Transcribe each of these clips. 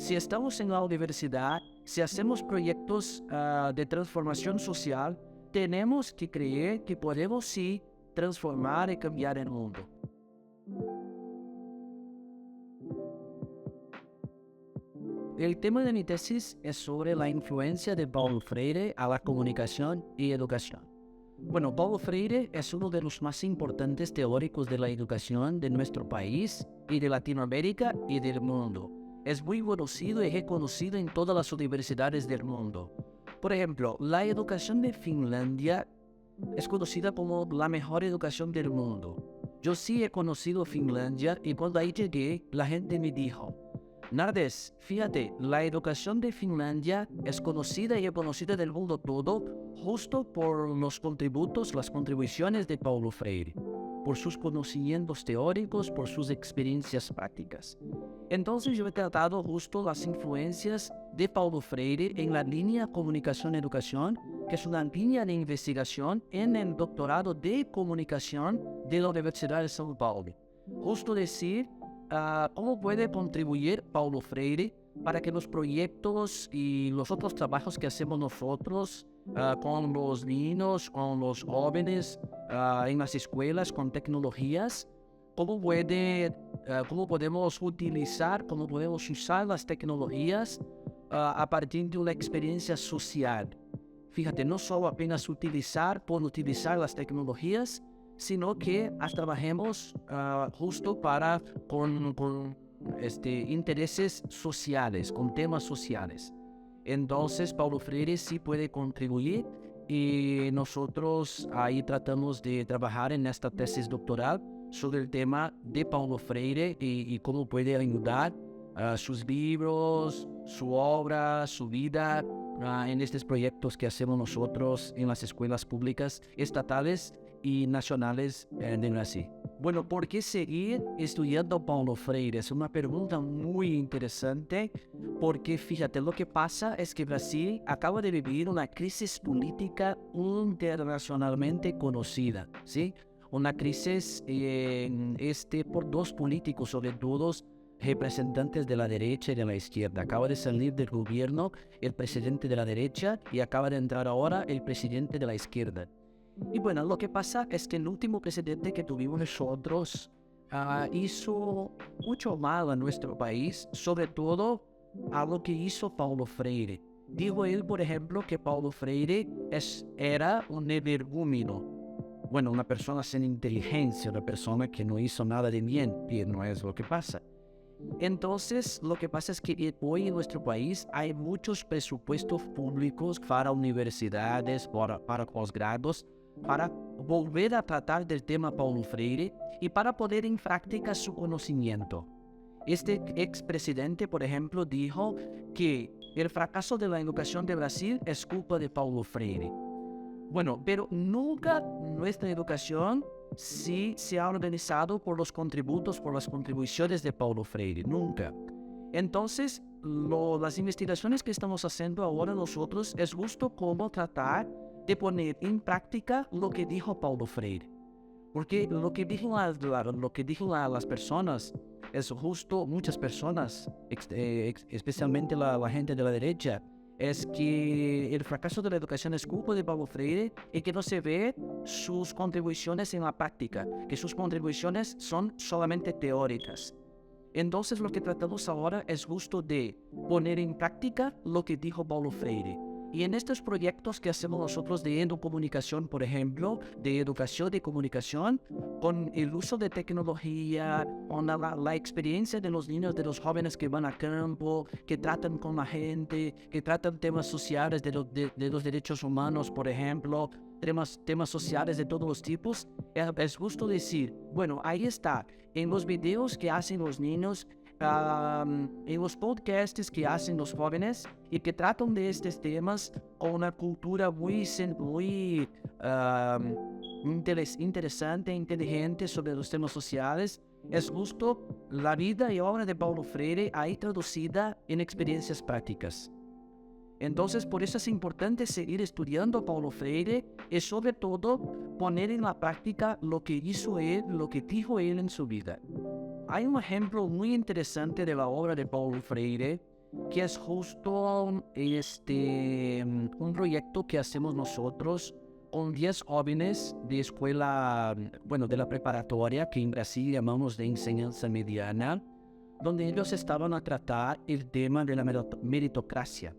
si estamos en la universidad, si hacemos proyectos de transformación social, tenemos que creer que podemos sí transformar y cambiar el mundo. El tema de mi tesis es sobre la influencia de Paulo Freire a la comunicación y educación. Bueno, Paulo Freire es uno de los más importantes teóricos de la educación de nuestro país y de Latinoamérica y del mundo. Es muy conocido y reconocido en todas las universidades del mundo. Por ejemplo, la educación de Finlandia es conocida como la mejor educación del mundo. Yo sí he conocido Finlandia y cuando ahí llegué, la gente me dijo: Nardes, fíjate, la educación de Finlandia es conocida y reconocida del mundo todo justo por los contributos, las contribuciones de Paulo Freire, por sus conocimientos teóricos, por sus experiencias prácticas. Entonces yo he tratado justo las influencias de Paulo Freire en la línea Comunicación-Educación, que es una línea de investigación en el doctorado de Comunicación de la Universidad de São Paulo. Justo decir cómo puede contribuir Paulo Freire para que los proyectos y los otros trabajos que hacemos nosotros con los niños, con los jóvenes, en las escuelas, con tecnologías, cómo podemos usar las tecnologías a partir de una experiencia social. Fíjate, no solo apenas utilizar por utilizar las tecnologías, sino que trabajemos justo con intereses sociales, con temas sociales. Entonces, Paulo Freire sí puede contribuir y nosotros ahí tratamos de trabajar en esta tesis doctoral sobre el tema de Paulo Freire y cómo puede ayudar sus libros, su obra, su vida en estos proyectos que hacemos nosotros en las escuelas públicas estatales y nacionales de Brasil. Bueno, ¿por qué seguir estudiando Paulo Freire? Es una pregunta muy interesante porque fíjate, lo que pasa es que Brasil acaba de vivir una crisis política internacionalmente conocida, ¿sí? Una crisis por dos políticos, sobre todo representantes de la derecha y de la izquierda. Acaba de salir del gobierno el presidente de la derecha y acaba de entrar ahora el presidente de la izquierda. Y bueno, lo que pasa es que el último presidente que tuvimos nosotros hizo mucho mal a nuestro país, sobre todo a lo que hizo Paulo Freire. Dijo él, por ejemplo, que Paulo Freire era un energúmeno. Bueno, una persona sin inteligencia, una persona que no hizo nada de bien, y no es lo que pasa. Entonces, lo que pasa es que hoy en nuestro país hay muchos presupuestos públicos para universidades, para posgrados, para volver a tratar del tema Paulo Freire y para poner en práctica su conocimiento. Este expresidente, por ejemplo, dijo que el fracaso de la educación de Brasil es culpa de Paulo Freire. Bueno, pero nunca nuestra educación sí se ha organizado por los contributos, por las contribuciones de Paulo Freire, nunca. Entonces, las investigaciones que estamos haciendo ahora nosotros es justo cómo tratar de poner en práctica lo que dijo Paulo Freire. Porque lo que dijo a las personas es justo, muchas personas, especialmente la gente de la derecha, es que el fracaso de la educación es culpa de Paulo Freire y que no se ve sus contribuciones en la práctica, que sus contribuciones son solamente teóricas. Entonces lo que tratamos ahora es justo de poner en práctica lo que dijo Paulo Freire. Y en estos proyectos que hacemos nosotros de educomunicación, por ejemplo, de educación de comunicación, con el uso de tecnología, con la experiencia de los niños, de los jóvenes que van a campo, que tratan con la gente, que tratan temas sociales de los derechos humanos, por ejemplo, temas sociales de todos los tipos, es justo decir, bueno, ahí está, en los videos que hacen los niños, en los podcasts que hacen los jóvenes y que tratan de estos temas con una cultura muy interesante e inteligente sobre los temas sociales, es justo la vida y obra de Paulo Freire ahí traducida en experiencias prácticas. Entonces, por eso es importante seguir estudiando a Paulo Freire y sobre todo poner en la práctica lo que hizo él, lo que dijo él en su vida. Hay un ejemplo muy interesante de la obra de Paulo Freire que es justo un proyecto que hacemos nosotros con 10 jóvenes de escuela, bueno, de la preparatoria, que en Brasil llamamos de enseñanza mediana, donde ellos estaban a tratar el tema de la meritocracia,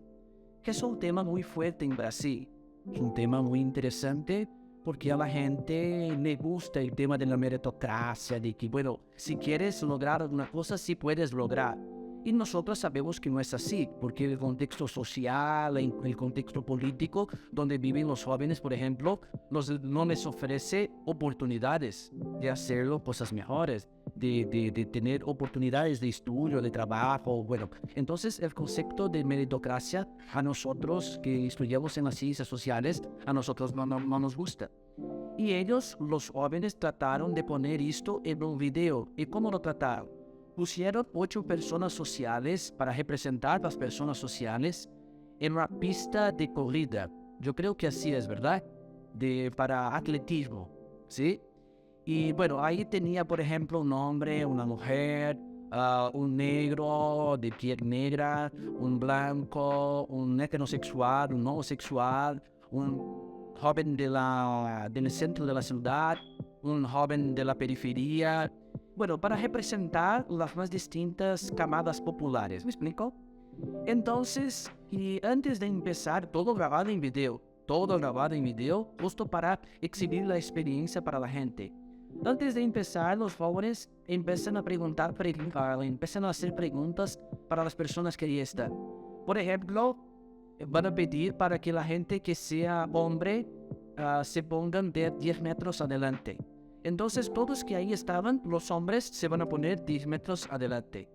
que es un tema muy fuerte en Brasil. Es un tema muy interesante porque a la gente le gusta el tema de la meritocracia, de que, bueno, si quieres lograr alguna cosa, sí puedes lograr. Y nosotros sabemos que no es así, porque el contexto social, el contexto político donde viven los jóvenes, por ejemplo, no les ofrece oportunidades de hacerlo cosas mejores, de tener oportunidades de estudio, de trabajo. Bueno, entonces el concepto de meritocracia a nosotros que estudiamos en las ciencias sociales, a nosotros no nos gusta. Y ellos, los jóvenes, trataron de poner esto en un video. ¿Y cómo lo trataron? Pusieron 8 personas sociales para representar las personas sociales en una pista de corrida. Yo creo que así es, ¿verdad? Para atletismo, ¿sí? Y bueno, ahí tenía, por ejemplo, un hombre, una mujer, un negro de piel negra, un blanco, un heterosexual, un homosexual, un joven del centro de la ciudad, un joven de la periferia. Bueno, para representar las más distintas camadas populares, ¿me explico? Entonces, y antes de empezar, todo grabado en video, justo para exhibir la experiencia para la gente. Antes de empezar, los jóvenes empiezan a empiezan a hacer preguntas para las personas que ahí están. Por ejemplo, van a pedir para que la gente que sea hombre se pongan de 10 metros adelante. Entonces todos que ahí estaban, los hombres, se van a poner 10 metros adelante.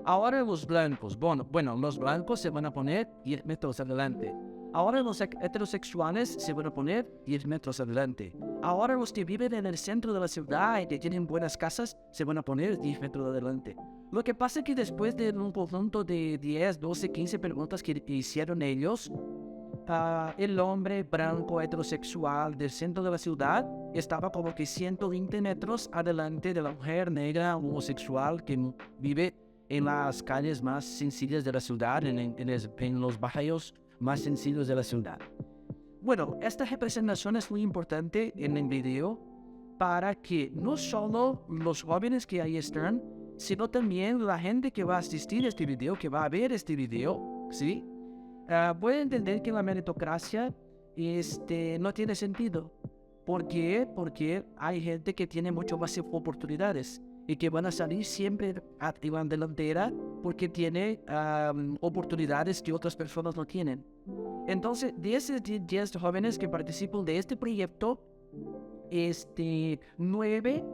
Ahora los blancos, bueno, los blancos se van a poner 10 metros adelante. Ahora los heterosexuales se van a poner 10 metros adelante. Ahora los que viven en el centro de la ciudad y que tienen buenas casas, se van a poner 10 metros adelante. Lo que pasa es que después de un conjunto de 10, 12, 15 preguntas que hicieron ellos, el hombre blanco heterosexual del centro de la ciudad estaba como que 120 metros adelante de la mujer negra homosexual que vive en las calles más sencillas de la ciudad, en los barrios más sencillos de la ciudad. Bueno, esta representación es muy importante en el video para que no solo los jóvenes que ahí están, sino también la gente que va a asistir a este video, que va a ver este video, ¿sí? Puede entender que la meritocracia no tiene sentido. ¿Por qué? Porque hay gente que tiene mucho más oportunidades y que van a salir siempre a la delantera porque tiene oportunidades que otras personas no tienen. Entonces, de esos 10 jóvenes que participan de este proyecto, 9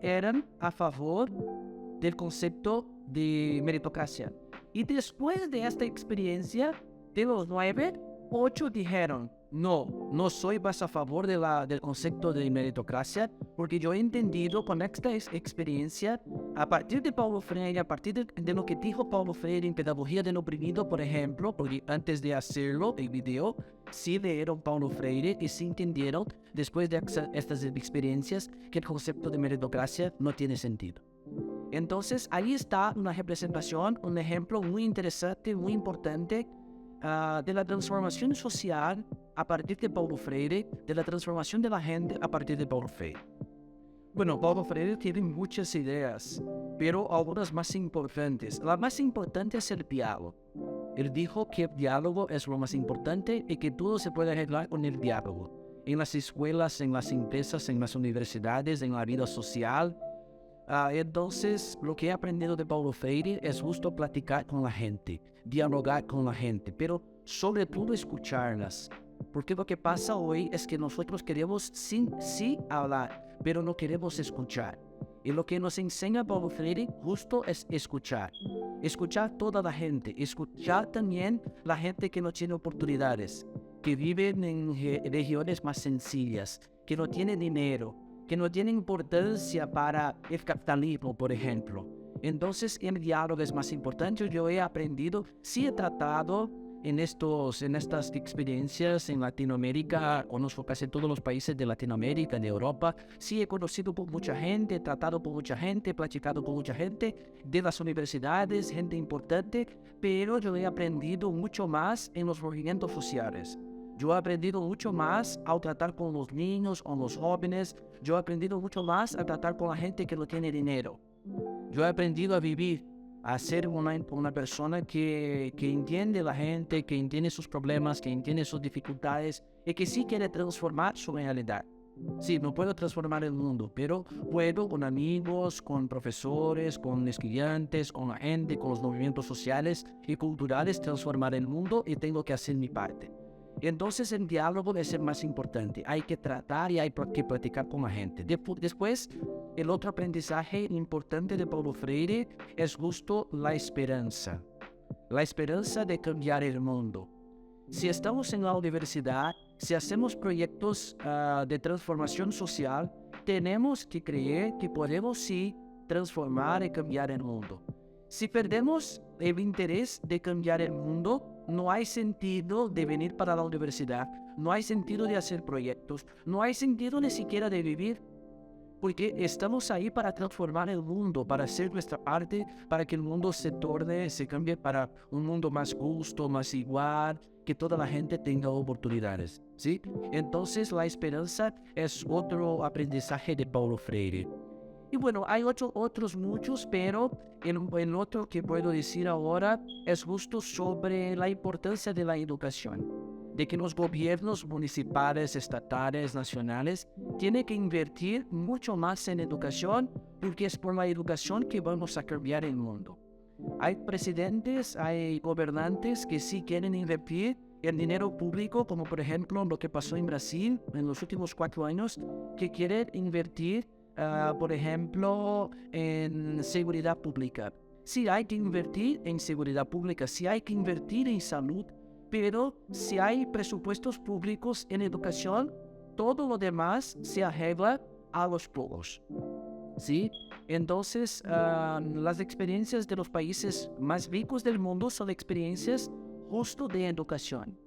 eran a favor del concepto de meritocracia. Y después de esta experiencia, de los 9, 8 dijeron, no soy más a favor del concepto de meritocracia, porque yo he entendido con esta experiencia, a partir de Paulo Freire, a partir de lo que dijo Paulo Freire en Pedagogía del Oprimido, por ejemplo, porque antes de hacerlo, el video, sí leyeron Paulo Freire y sí entendieron, después de estas experiencias, que el concepto de meritocracia no tiene sentido. Entonces, ahí está una representación, un ejemplo muy interesante, muy importante, de la transformación social a partir de Paulo Freire, de la transformación de la gente a partir de Paulo Freire. Bueno, Paulo Freire tiene muchas ideas, pero algunas más importantes. La más importante es el diálogo. Él dijo que el diálogo es lo más importante y que todo se puede arreglar con el diálogo. En las escuelas, en las empresas, en las universidades, en la vida social. Entonces, lo que he aprendido de Paulo Freire es justo platicar con la gente, dialogar con la gente, pero sobre todo escucharlas. Porque lo que pasa hoy es que nosotros queremos sí hablar, pero no queremos escuchar. Y lo que nos enseña Paulo Freire justo es escuchar. Escuchar toda la gente, escuchar también la gente que no tiene oportunidades, que viven en regiones más sencillas, que no tienen dinero, que no tiene importancia para el capitalismo, por ejemplo. Entonces, el diálogo es más importante. Yo he aprendido, sí he tratado en estas experiencias en Latinoamérica. Conozco casi todos los países de Latinoamérica, de Europa. Sí, he conocido por mucha gente, he tratado con mucha gente, he platicado con mucha gente de las universidades, gente importante, pero yo he aprendido mucho más en los movimientos sociales. Yo he aprendido mucho más al tratar con los niños, con los jóvenes. Yo he aprendido mucho más a tratar con la gente que no tiene dinero. Yo he aprendido a vivir, a ser una persona que entiende la gente, que entiende sus problemas, que entiende sus dificultades y que sí quiere transformar su realidad. Sí, no puedo transformar el mundo, pero puedo con amigos, con profesores, con estudiantes, con la gente, con los movimientos sociales y culturales transformar el mundo y tengo que hacer mi parte. Entonces el diálogo es el más importante. Hay que tratar y hay que platicar con la gente. Después, el otro aprendizaje importante de Paulo Freire es justo la esperanza. La esperanza de cambiar el mundo. Si estamos en la universidad, si hacemos proyectos de transformación social, tenemos que creer que podemos sí transformar y cambiar el mundo. Si perdemos el interés de cambiar el mundo, no hay sentido de venir para la universidad, no hay sentido de hacer proyectos, no hay sentido ni siquiera de vivir, porque estamos ahí para transformar el mundo, para hacer nuestra parte, para que el mundo se torne, se cambie para un mundo más justo, más igual, que toda la gente tenga oportunidades, ¿sí? Entonces la esperanza es otro aprendizaje de Paulo Freire. Y bueno, hay otros muchos, pero el otro que puedo decir ahora es justo sobre la importancia de la educación, de que los gobiernos municipales, estatales, nacionales, tienen que invertir mucho más en educación, porque es por la educación que vamos a cambiar el mundo. Hay presidentes, hay gobernantes que sí quieren invertir el dinero público, como por ejemplo lo que pasó en Brasil en los últimos 4 años, que quieren invertir por ejemplo, en seguridad pública. Sí hay que invertir en seguridad pública, sí hay que invertir en salud, pero si hay presupuestos públicos en educación, todo lo demás se arregla a los pocos. ¿Sí? Entonces, las experiencias de los países más ricos del mundo son experiencias justo de educación.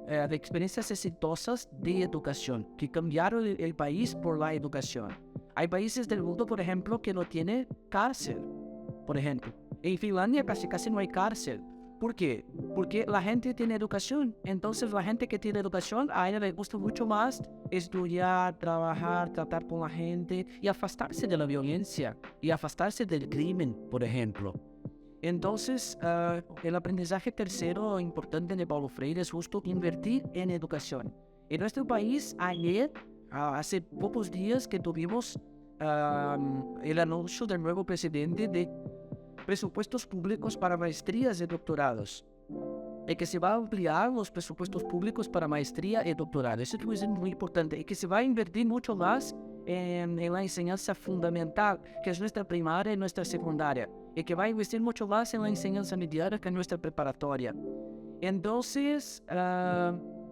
De experiencias exitosas de educación, que cambiaron el país por la educación. Hay países del mundo, por ejemplo, que no tienen cárcel, por ejemplo. En Finlandia casi no hay cárcel. ¿Por qué? Porque la gente tiene educación. Entonces la gente que tiene educación, a ella le gusta mucho más estudiar, trabajar, tratar con la gente y afastarse de la violencia y afastarse del crimen, por ejemplo. Entonces, el aprendizaje tercero importante de Paulo Freire es justo invertir en educación. En nuestro país, ayer, hace pocos días que tuvimos el anuncio del nuevo presidente de presupuestos públicos para maestrías y doctorados. Y que se va a ampliar los presupuestos públicos para maestría y doctorado. Eso es muy importante. Y que se va a invertir mucho más en la enseñanza fundamental, que es nuestra primaria y nuestra secundaria. Y que va a investir mucho más en la enseñanza media, que es nuestra preparatoria. Entonces,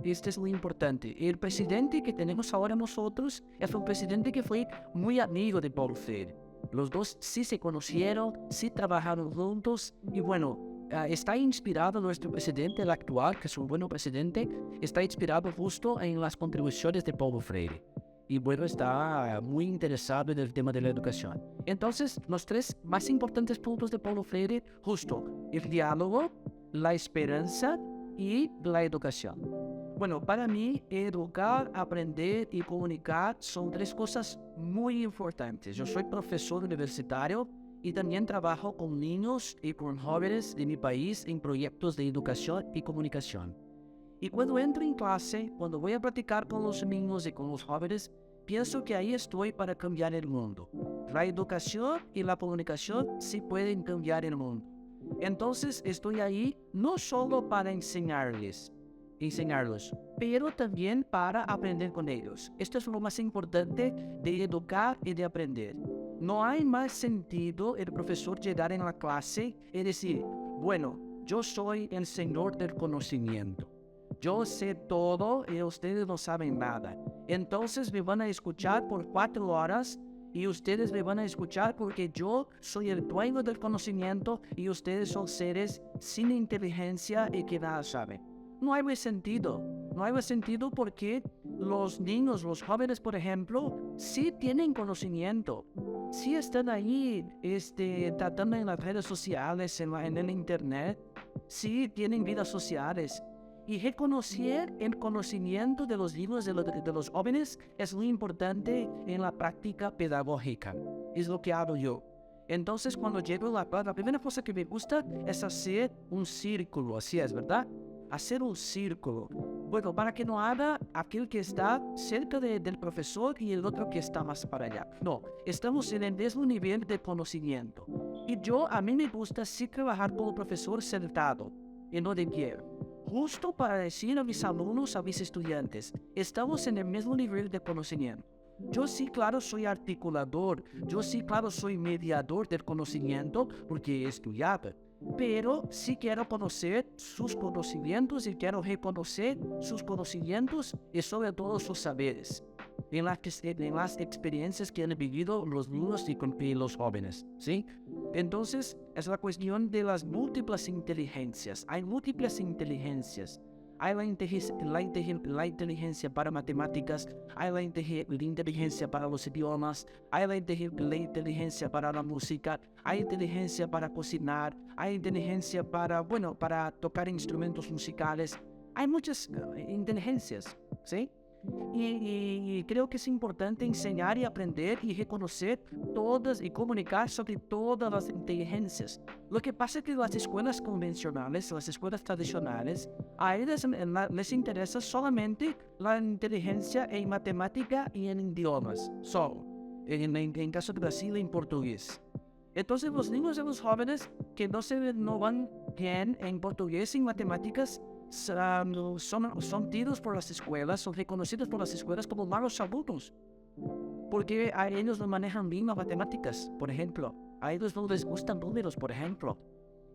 esto es muy importante. El presidente que tenemos ahora nosotros es un presidente que fue muy amigo de Paulo Freire. Los dos sí se conocieron, sí trabajaron juntos y bueno, está inspirado nuestro presidente, el actual, que es un buen presidente, está inspirado justo en las contribuciones de Paulo Freire. Y bueno, está muy interesado en el tema de la educación. Entonces, los 3 más importantes puntos de Paulo Freire, justo el diálogo, la esperanza y la educación. Bueno, para mí, educar, aprender y comunicar son 3 cosas muy importantes. Yo soy profesor universitario y también trabajo con niños y con jóvenes de mi país en proyectos de educación y comunicación. Y cuando entro en clase, cuando voy a platicar con los niños y con los jóvenes, pienso que ahí estoy para cambiar el mundo. La educación y la comunicación sí pueden cambiar el mundo. Entonces estoy ahí no solo para enseñarlos, pero también para aprender con ellos. Esto es lo más importante de educar y de aprender. No hay más sentido el profesor llegar en la clase y decir, bueno, yo soy el señor del conocimiento. Yo sé todo y ustedes no saben nada. Entonces me van a escuchar por 4 horas y ustedes me van a escuchar porque yo soy el dueño del conocimiento y ustedes son seres sin inteligencia y que nada saben. no hay sentido. No hay sentido porque los niños, los jóvenes, por ejemplo, sí tienen conocimiento. Sí están ahí tratando en las redes sociales, en el internet. Sí tienen vidas sociales. Y reconocer el conocimiento de los niños, de los jóvenes, es muy importante en la práctica pedagógica. Es lo que hago yo. Entonces, cuando llego a la primera cosa que me gusta es hacer un círculo, así es, ¿verdad? Hacer un círculo. Bueno, para que no haga aquel que está cerca del profesor y el otro que está más para allá. No, estamos en el mismo nivel de conocimiento. Y a mí me gusta sí trabajar con el profesor sentado y no de pie. Justo para decir a mis alumnos, a mis estudiantes, estamos en el mismo nivel de conocimiento. Yo sí, claro, soy articulador. Yo sí, claro, soy mediador del conocimiento porque he estudiado. Pero sí quiero conocer sus conocimientos y quiero reconocer sus conocimientos y sobre todo sus saberes en las experiencias que han vivido los niños y los jóvenes, ¿sí? Entonces, es la cuestión de las múltiples inteligencias. Hay múltiples inteligencias. Hay la inteligencia para matemáticas, hay la inteligencia para los idiomas, hay la inteligencia para la música, hay inteligencia para cocinar, hay inteligencia para tocar instrumentos musicales. Hay muchas inteligencias, ¿sí? Y creo que es importante enseñar y aprender y reconocer todas y comunicar sobre todas las inteligencias. Lo que pasa es que las escuelas convencionales, las escuelas tradicionales, a ellas les interesa solamente la inteligencia en matemática y en idiomas, solo. En caso de Brasil, en portugués. Entonces los niños y los jóvenes que no van bien en portugués y en matemáticas son tidos por las escuelas, son reconocidos por las escuelas como malos alumnos, porque a ellos no manejan bien las matemáticas, por ejemplo. A ellos no les gustan números, por ejemplo.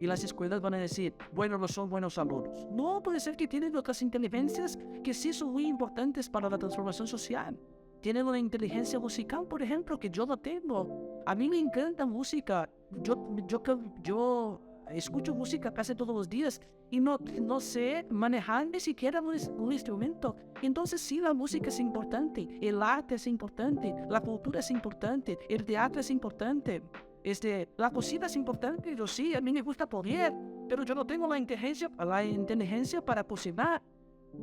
Y las escuelas van a decir, bueno, no son buenos alumnos. No, puede ser que tienen otras inteligencias que sí son muy importantes para la transformación social. Tienen una inteligencia musical, por ejemplo, que yo no tengo. A mí me encanta música. Yo escucho música casi todos los días y no sé manejar ni siquiera un instrumento. Entonces sí, la música es importante, el arte es importante, la cultura es importante, el teatro es importante, la cocina es importante. Yo sí, a mí me gusta comer, pero yo no tengo la inteligencia para cocinar.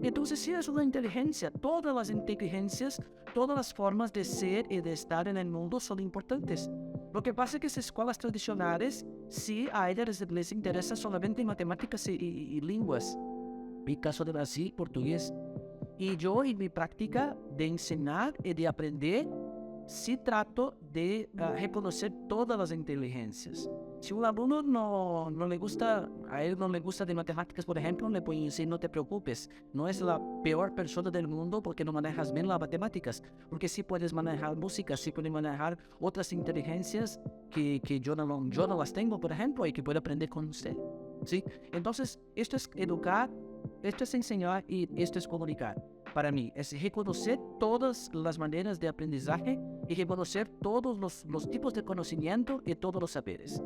Entonces sí, es una inteligencia. Todas las inteligencias, todas las formas de ser y de estar en el mundo son importantes. Lo que pasa es que las escuelas tradicionales, sí, a ellas les interesa solamente matemáticas y lenguas. En mi caso de Brasil, portugués. Y yo, en mi práctica de enseñar y de aprender, sí trato de reconocer todas las inteligencias. Si un alumno no le gusta, a él no le gusta de matemáticas, por ejemplo, le puedo decir, no te preocupes, no es la peor persona del mundo porque no manejas bien las matemáticas, porque sí puedes manejar música, sí puedes manejar otras inteligencias que yo no las tengo, por ejemplo, y que puedo aprender con usted, ¿sí? Entonces, esto es educar, esto es enseñar y esto es comunicar. Para mí, es reconocer todas las maneras de aprendizaje y reconocer todos los tipos de conocimiento y todos los saberes.